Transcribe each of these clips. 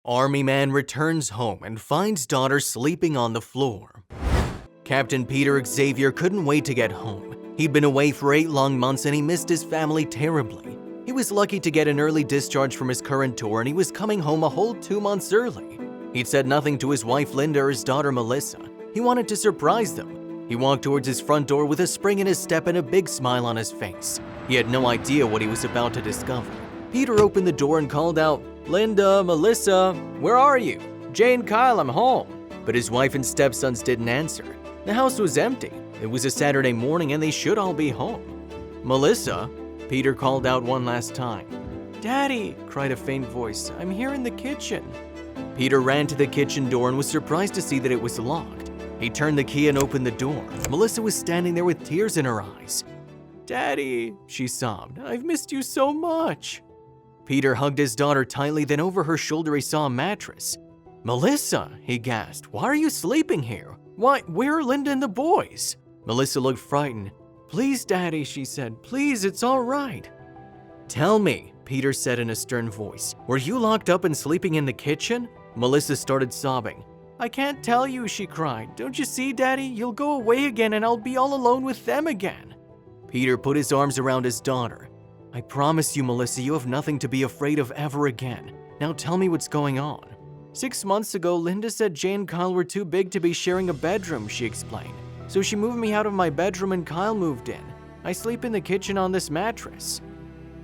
Army man returns home and finds daughter sleeping on the floor. Captain Peter Xavier couldn't wait to get home. He'd been away for 8 long months and he missed his family terribly. He was lucky to get an early discharge from his current tour and he was coming home a whole 2 months early. He'd said nothing to his wife Linda or his daughter Melissa. He wanted to surprise them. He walked towards his front door with a spring in his step and a big smile on his face. He had no idea what he was about to discover. Peter opened the door and called out, "Linda, Melissa, where are you? Jane, Kyle, I'm home." But his wife and stepsons didn't answer. The house was empty. It was a Saturday morning and they should all be home. "Melissa?" Peter called out one last time. "Daddy," cried a faint voice, "I'm here in the kitchen." Peter ran to the kitchen door and was surprised to see that it was locked. He turned the key and opened the door. Melissa was standing there with tears in her eyes. "Daddy," she sobbed, "I've missed you so much." Peter hugged his daughter tightly, then over her shoulder he saw a mattress. "Melissa," he gasped, "why are you sleeping here? Where are Linda and the boys?" Melissa looked frightened. "Please, Daddy," she said, "please, it's all right." "Tell me," Peter said in a stern voice, "were you locked up and sleeping in the kitchen?" Melissa started sobbing. "I can't tell you," she cried. "Don't you see, Daddy? You'll go away again and I'll be all alone with them again." Peter put his arms around his daughter. "I promise you, Melissa, you have nothing to be afraid of ever again. Now tell me what's going on." 6 months ago, Linda said Jane and Kyle were too big to be sharing a bedroom, she explained. So she moved me out of my bedroom and Kyle moved in. I sleep in the kitchen on this mattress.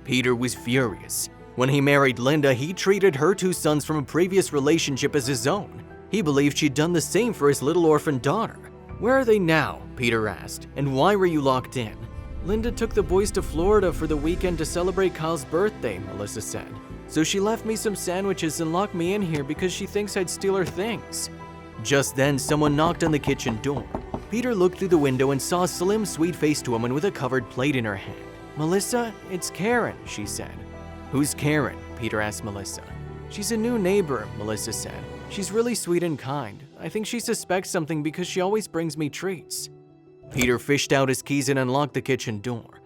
Peter was furious. When he married Linda, he treated her 2 sons from a previous relationship as his own. He believed she'd done the same for his little orphan daughter. "Where are they now?" Peter asked, "and why were you locked in?" "Linda took the boys to Florida for the weekend to celebrate Kyle's birthday," Melissa said. "So she left me some sandwiches and locked me in here because she thinks I'd steal her things." Just then, someone knocked on the kitchen door. Peter looked through the window and saw a slim, sweet-faced woman with a covered plate in her hand. "Melissa, it's Karen," she said. "Who's Karen?" Peter asked Melissa. "She's a new neighbor," Melissa said. "She's really sweet and kind. I think she suspects something because she always brings me treats." Peter fished out his keys and unlocked the kitchen door.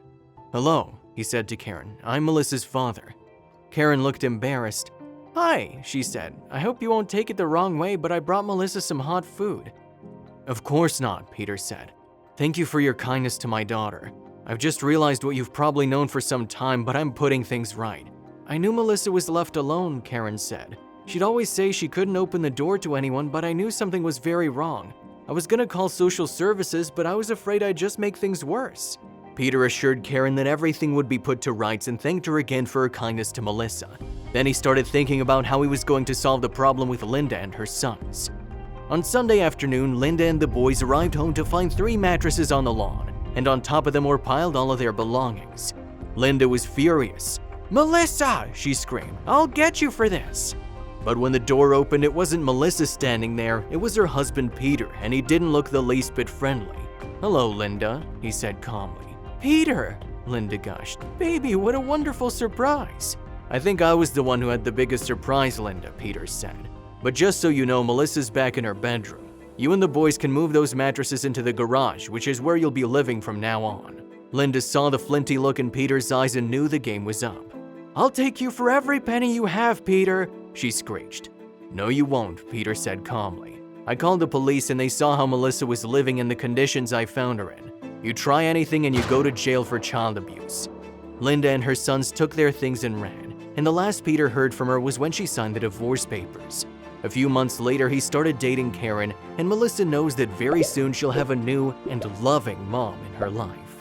"Hello," he said to Karen. "I'm Melissa's father." Karen looked embarrassed. "Hi," she said. "I hope you won't take it the wrong way, but I brought Melissa some hot food." "Of course not," Peter said. "Thank you for your kindness to my daughter. I've just realized what you've probably known for some time, but I'm putting things right." "I knew Melissa was left alone," Karen said. "She'd always say she couldn't open the door to anyone, but I knew something was very wrong. I was gonna call social services, but I was afraid I'd just make things worse." Peter assured Karen that everything would be put to rights and thanked her again for her kindness to Melissa. Then he started thinking about how he was going to solve the problem with Linda and her sons. On Sunday afternoon, Linda and the boys arrived home to find 3 mattresses on the lawn, and on top of them were piled all of their belongings. Linda was furious. "Melissa!" she screamed. "I'll get you for this!" But when the door opened, it wasn't Melissa standing there, it was her husband Peter, and he didn't look the least bit friendly. "Hello, Linda," he said calmly. "Peter!" Linda gushed. "Baby, what a wonderful surprise!" "I think I was the one who had the biggest surprise, Linda," Peter said. "But just so you know, Melissa's back in her bedroom. You and the boys can move those mattresses into the garage, which is where you'll be living from now on." Linda saw the flinty look in Peter's eyes and knew the game was up. "I'll take you for every penny you have, Peter," she screeched. "No, you won't," Peter said calmly. "I called the police and they saw how Melissa was living in the conditions I found her in. You try anything and you go to jail for child abuse." Linda and her sons took their things and ran, and the last Peter heard from her was when she signed the divorce papers. A few months later, he started dating Karen, and Melissa knows that very soon she'll have a new and loving mom in her life.